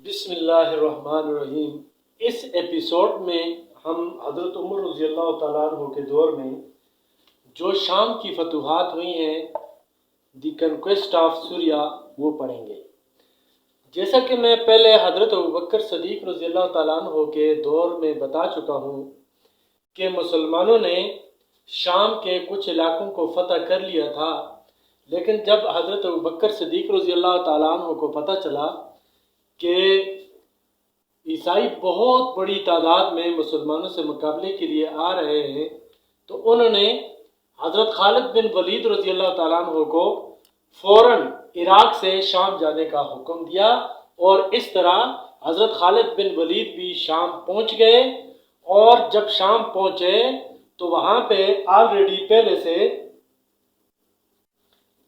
بسم اللہ الرحمن الرحیم۔ اس ایپیسوڈ میں ہم حضرت عمر رضی اللہ تعالیٰ عنہ کے دور میں جو شام کی فتوحات ہوئی ہیں، دی کنکویسٹ آف سوریا، وہ پڑھیں گے۔ جیسا کہ میں پہلے حضرت ابوبکر صدیق رضی اللہ تعالیٰ عنہ کے دور میں بتا چکا ہوں کہ مسلمانوں نے شام کے کچھ علاقوں کو فتح کر لیا تھا، لیکن جب حضرت ابوبکر صدیق رضی اللہ تعالیٰ عنہ کو پتہ چلا کہ عیسائی بہت بڑی تعداد میں مسلمانوں سے مقابلے کے لیے آ رہے ہیں، تو انہوں نے حضرت خالد بن ولید رضی اللہ تعالیٰ عنہ کو فوراً عراق سے شام جانے کا حکم دیا، اور اس طرح حضرت خالد بن ولید بھی شام پہنچ گئے۔ اور جب شام پہنچے تو وہاں پہ آلریڈی پہلے سے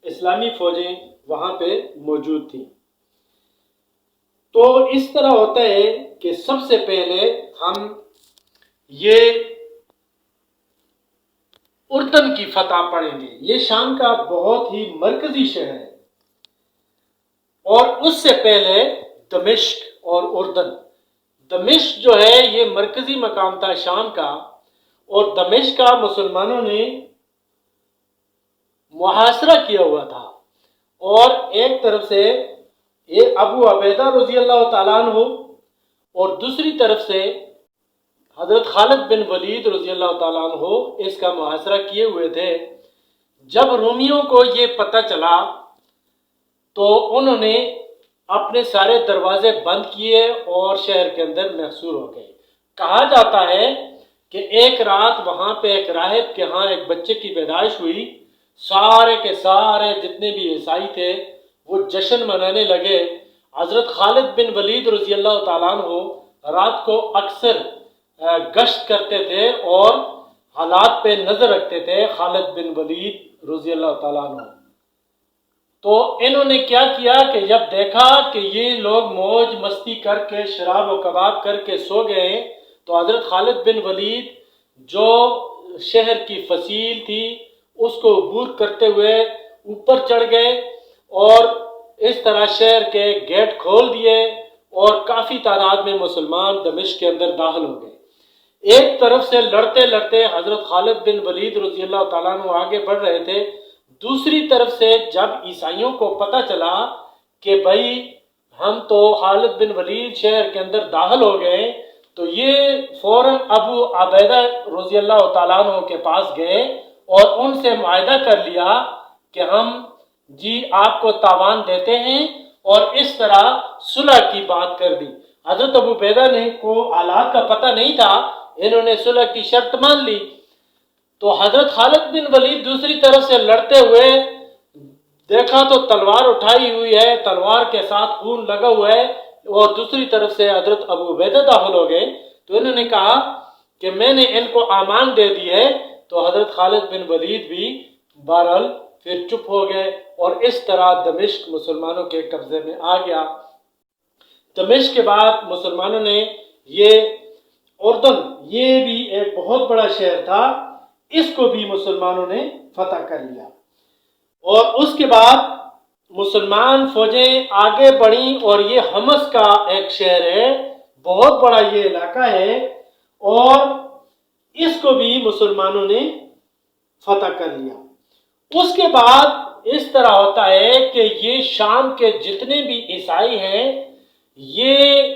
اسلامی فوجیں وہاں پہ موجود تھیں۔ تو اس طرح ہوتا ہے کہ سب سے پہلے ہم یہ اردن کی فتح پڑھیں گے۔ یہ شام کا بہت ہی مرکزی شہر ہے، اور اس سے پہلے دمشق اور اردن۔ دمشق جو ہے یہ مرکزی مقام تھا شام کا، اور دمشق کا مسلمانوں نے محاصرہ کیا ہوا تھا، اور ایک طرف سے یہ ابو عبیدہ رضی اللہ تعالیٰ عنہ اور دوسری طرف سے حضرت خالد بن ولید رضی اللہ تعالیٰ عنہ اس کا محاصرہ کیے ہوئے تھے۔ جب رومیوں کو یہ پتہ چلا تو انہوں نے اپنے سارے دروازے بند کیے اور شہر کے اندر محصور ہو گئے۔ کہا جاتا ہے کہ ایک رات وہاں پہ ایک راہب کے ہاں ایک بچے کی پیدائش ہوئی، سارے کے سارے جتنے بھی عیسائی تھے وہ جشن منانے لگے۔ حضرت خالد بن ولید رضی اللہ تعالیٰ عنہ رات کو اکثر گشت کرتے تھے اور حالات پہ نظر رکھتے تھے، خالد بن ولید رضی اللہ تعالیٰ عنہ۔ تو انہوں نے کیا کیا کہ جب دیکھا کہ یہ لوگ موج مستی کر کے شراب و کباب کر کے سو گئے ہیں، تو حضرت خالد بن ولید جو شہر کی فصیل تھی اس کو عبور کرتے ہوئے اوپر چڑھ گئے، اور اس طرح شہر کے گیٹ کھول دیے، اور کافی تعداد میں مسلمان دمشق کے اندر داخل ہو گئے۔ ایک طرف سے لڑتے لڑتے حضرت خالد بن ولید رضی اللہ تعالیٰ عنہ آگے بڑھ رہے تھے، دوسری طرف سے جب عیسائیوں کو پتہ چلا کہ بھائی ہم تو خالد بن ولید شہر کے اندر داخل ہو گئے، تو یہ فوراً ابو عبیدہ رضی اللہ تعالیٰ عنہ کے پاس گئے اور ان سے معاہدہ کر لیا کہ ہم جی آپ کو تاوان دیتے ہیں، اور اس طرح صلح کی بات کر دی۔ حضرت ابو عبیدہ نے کو حالات کا پتہ نہیں تھا، انہوں نے صلح کی شرط مان لی۔ تو حضرت خالد بن ولید دوسری طرف سے لڑتے ہوئے دیکھا تو تلوار اٹھائی ہوئی ہے، تلوار کے ساتھ خون لگا ہوا ہے، اور دوسری طرف سے حضرت ابو عبیدہ داخل ہو گئے۔ تو انہوں نے کہا کہ میں نے ان کو امان دے دی ہے، تو حضرت خالد بن ولید بھی بہرحال پھر چپ ہو گئے، اور اس طرح دمشق مسلمانوں کے قبضے میں آ گیا۔ دمشق کے بعد مسلمانوں نے یہ اردن، یہ بھی ایک بہت بڑا شہر تھا، اس کو بھی مسلمانوں نے فتح کر لیا۔ اور اس کے بعد مسلمان فوجیں آگے بڑھیں، اور یہ حمص کا ایک شہر ہے، بہت بڑا یہ علاقہ ہے، اور اس کو بھی مسلمانوں نے فتح کر لیا۔ اس کے بعد اس طرح ہوتا ہے کہ یہ شام کے جتنے بھی عیسائی ہیں، یہ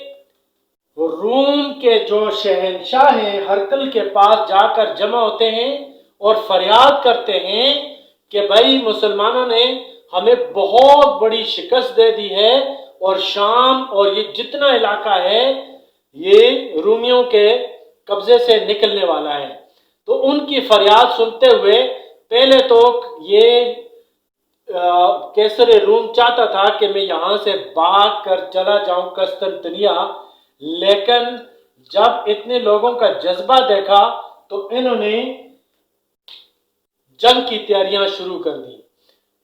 روم کے جو شہنشاہ ہیں ہرقل کے پاس جا کر جمع ہوتے ہیں اور فریاد کرتے ہیں کہ بھائی مسلمانوں نے ہمیں بہت بڑی شکست دے دی ہے، اور شام اور یہ جتنا علاقہ ہے یہ رومیوں کے قبضے سے نکلنے والا ہے۔ تو ان کی فریاد سنتے ہوئے پہلے تو یہ کیسر روم چاہتا تھا کہ میں یہاں سے بھاگ کر چلا جاؤں قسطنطنیہ، لیکن جب اتنے لوگوں کا جذبہ دیکھا تو انہوں نے جنگ کی تیاریاں شروع کر دی۔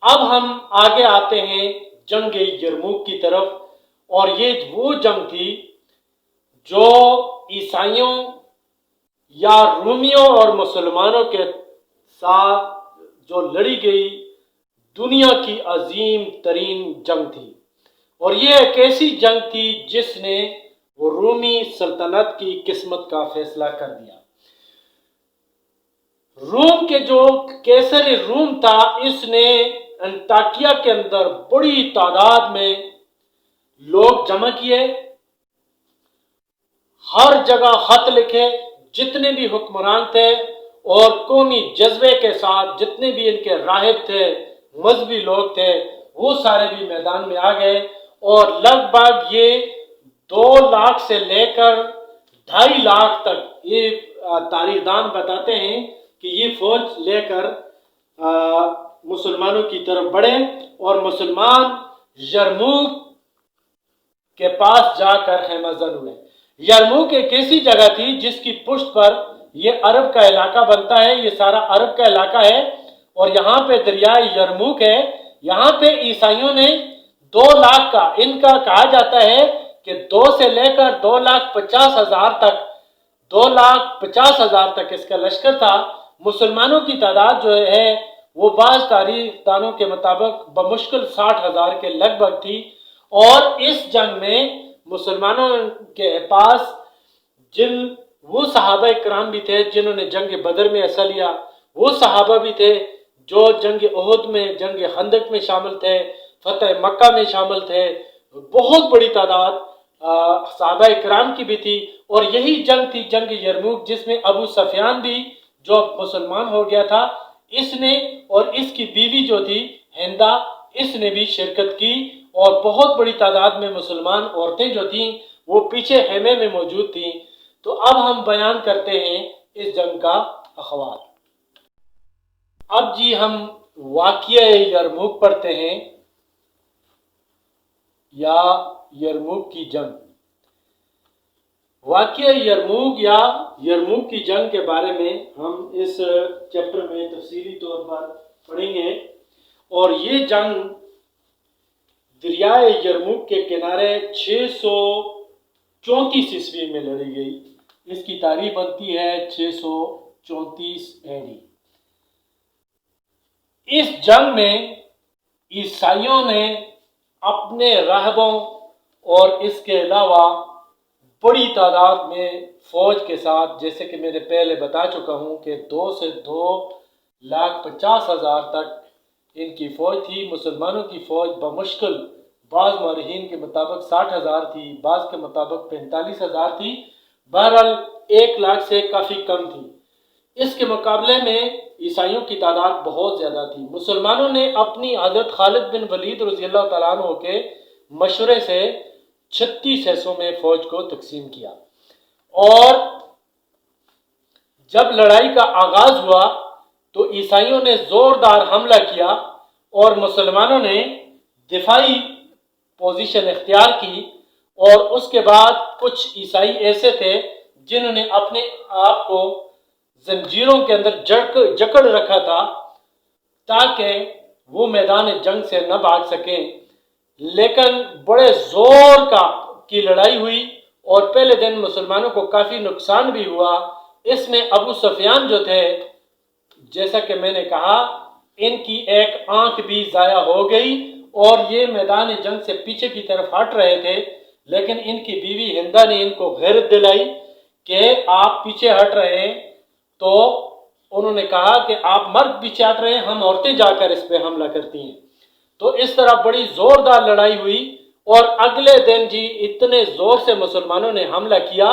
اب ہم آگے آتے ہیں جنگ یرموک کی طرف، اور یہ وہ جنگ تھی جو عیسائیوں یا رومیوں اور مسلمانوں کے ساتھ جو لڑی گئی دنیا کی عظیم ترین جنگ تھی۔ اور یہ ایک ایسی جنگ تھی جس نے وہ رومی سلطنت کی قسمت کا فیصلہ کر دیا۔ روم کے جو کیسر روم تھا، اس نے انطاکیہ کے اندر بڑی تعداد میں لوگ جمع کیے، ہر جگہ خط لکھے، جتنے بھی حکمران تھے اور قومی جذبے کے ساتھ جتنے بھی ان کے راہب تھے، مذہبی لوگ تھے، وہ سارے بھی میدان میں آ گئے، اور لگ بھگ یہ 2 لاکھ سے لے کر 2.5 لاکھ تک یہ تاریخ دان بتاتے ہیں کہ یہ فوج لے کر مسلمانوں کی طرف بڑھے، اور مسلمان یرموک کے پاس جا کر خیمہ زن ہوئے۔ یرموک ایک ایسی جگہ تھی جس کی پشت پر یہ عرب کا علاقہ بنتا ہے، یہ سارا عرب کا علاقہ ہے، اور یہاں پہ دریائے یرموک ہے۔ یہاں پہ عیسائیوں نے 2 لاکھ کا، ان کا کہا جاتا ہے کہ 2 سے لے کر 2,50,000 تک، 2,50,000 تک اس کا لشکر تھا۔ مسلمانوں کی تعداد جو ہے وہ بعض تاریخ دانوں کے مطابق بمشکل 60,000 کے لگ بھگ تھی، اور اس جنگ میں مسلمانوں کے پاس وہ صحابہ کرام بھی تھے جنہوں نے جنگ بدر میں حصہ لیا، وہ صحابہ بھی تھے جو جنگ احد میں، جنگ خندق میں شامل تھے، فتح مکہ میں شامل تھے، بہت بڑی تعداد صحابہ کرام کی بھی تھی۔ اور یہی جنگ تھی جنگ یرموک، جس میں ابو سفیان بھی جو مسلمان ہو گیا تھا، اس نے اور اس کی بیوی جو تھی ہندا، اس نے بھی شرکت کی، اور بہت بڑی تعداد میں مسلمان عورتیں جو تھیں وہ پیچھے خیمے میں موجود تھیں۔ تو اب ہم بیان کرتے ہیں اس جنگ کا اخبار۔ اب جی ہم واقعہ یرموک پڑھتے ہیں، یا یرموک کی جنگ۔ واقعہ یرموک یا یرموک کی جنگ کے بارے میں ہم اس چیپٹر میں تفصیلی طور پر پڑھیں گے، اور یہ جنگ دریائے یرموک کے کنارے 634 عیسوی میں لڑی گئی۔ اس کی تاریخ بنتی ہے 634 AD۔ اس جنگ میں عیسائیوں نے اپنے راہبوں اور اس کے علاوہ بڑی تعداد میں فوج کے ساتھ، جیسے کہ میں نے پہلے بتا چکا ہوں کہ 2 سے 2,50,000 تک ان کی فوج تھی۔ مسلمانوں کی فوج بمشکل بعض مورخین کے مطابق 60,000 تھی، بعض کے مطابق 45,000 تھی، بہرحال 1 لاکھ سے کافی کم تھی۔ اس کے مقابلے میں عیسائیوں کی تعداد بہت زیادہ تھی۔ مسلمانوں نے اپنی حضرت خالد بن ولید رضی اللہ تعالیٰ عنہ کے مشورے سے 36 حصوں میں فوج کو تقسیم کیا، اور جب لڑائی کا آغاز ہوا تو عیسائیوں نے زوردار حملہ کیا، اور مسلمانوں نے دفاعی پوزیشن اختیار کی، اور اس کے بعد کچھ عیسائی ایسے تھے جنہوں نے اپنے آپ کو زنجیروں کے اندر جکڑ رکھا تھا تاکہ وہ میدان جنگ سے نہ بھاگ سکیں، لیکن بڑے زور کی لڑائی ہوئی، اور پہلے دن مسلمانوں کو کافی نقصان بھی ہوا۔ اس میں ابو سفیان جو تھے، جیسا کہ میں نے کہا، ان کی ایک آنکھ بھی ضائع ہو گئی، اور یہ میدان جنگ سے پیچھے کی طرف ہٹ رہے تھے، لیکن ان کی بیوی ہندا نے ان کو غیرت دلائی کہ آپ پیچھے ہٹ رہے ہیں، تو انہوں نے کہا کہ آپ مرد پیچھے ہٹ رہے ہیں، ہم عورتیں جا کر اس پہ حملہ کرتی ہیں۔ تو اس طرح بڑی زوردار لڑائی ہوئی، اور اگلے دن جی اتنے زور سے مسلمانوں نے حملہ کیا۔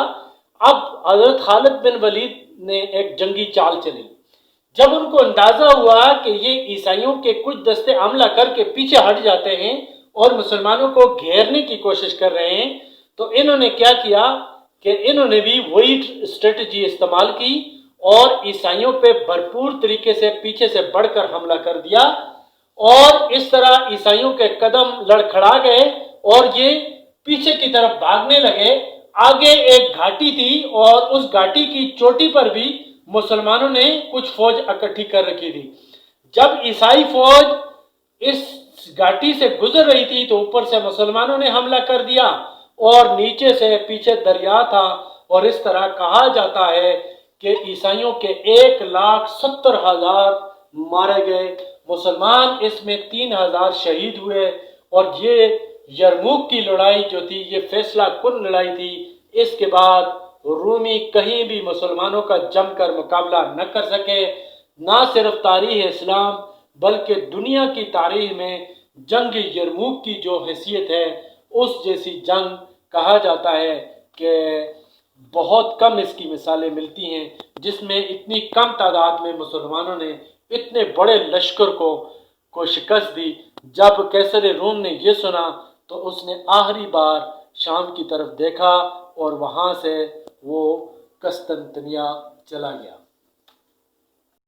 اب حضرت خالد بن ولید نے ایک جنگی چال چلی۔ جب ان کو اندازہ ہوا کہ یہ عیسائیوں کے کچھ دستے حملہ کر کے پیچھے ہٹ جاتے ہیں اور مسلمانوں کو گھیرنے کی کوشش کر رہے ہیں، تو انہوں نے کیا کیا کہ انہوں نے بھی وہی اسٹریٹجی استعمال کی، اور عیسائیوں پہ بھرپور طریقے سے پیچھے سے بڑھ کر حملہ کر دیا، اور اس طرح عیسائیوں کے قدم لڑکھڑا گئے اور یہ پیچھے کی طرف بھاگنے لگے۔ آگے ایک گھاٹی تھی، اور اس گھاٹی کی چوٹی پر بھی مسلمانوں نے کچھ فوج اکٹھی کر رکھی تھی۔ جب عیسائی فوج اس گھاٹی سے گزر رہی تھی تو اوپر سے مسلمانوں نے حملہ کر دیا، اور نیچے سے پیچھے دریا تھا، اور اس طرح کہا جاتا ہے کہ عیسائیوں کے 1,70,000 مارے گئے، مسلمان اس میں 3,000 شہید ہوئے، اور یہ یرموک کی لڑائی جو تھی یہ فیصلہ کن لڑائی تھی، اس کے بعد رومی کہیں بھی مسلمانوں کا جم کر مقابلہ نہ کر سکے۔ نہ صرف تاریخ اسلام بلکہ دنیا کی تاریخ میں جنگ یرموک کی جو حیثیت ہے اس جیسی جنگ کہا جاتا ہے کہ بہت کم اس کی مثالیں ملتی ہیں جس میں اتنی کم تعداد میں مسلمانوں نے اتنے بڑے لشکر کو شکست دی۔ جب قیصر روم نے یہ سنا تو اس نے آخری بار شام کی طرف دیکھا اور وہاں سے وہ قسطنطنیہ چلا گیا۔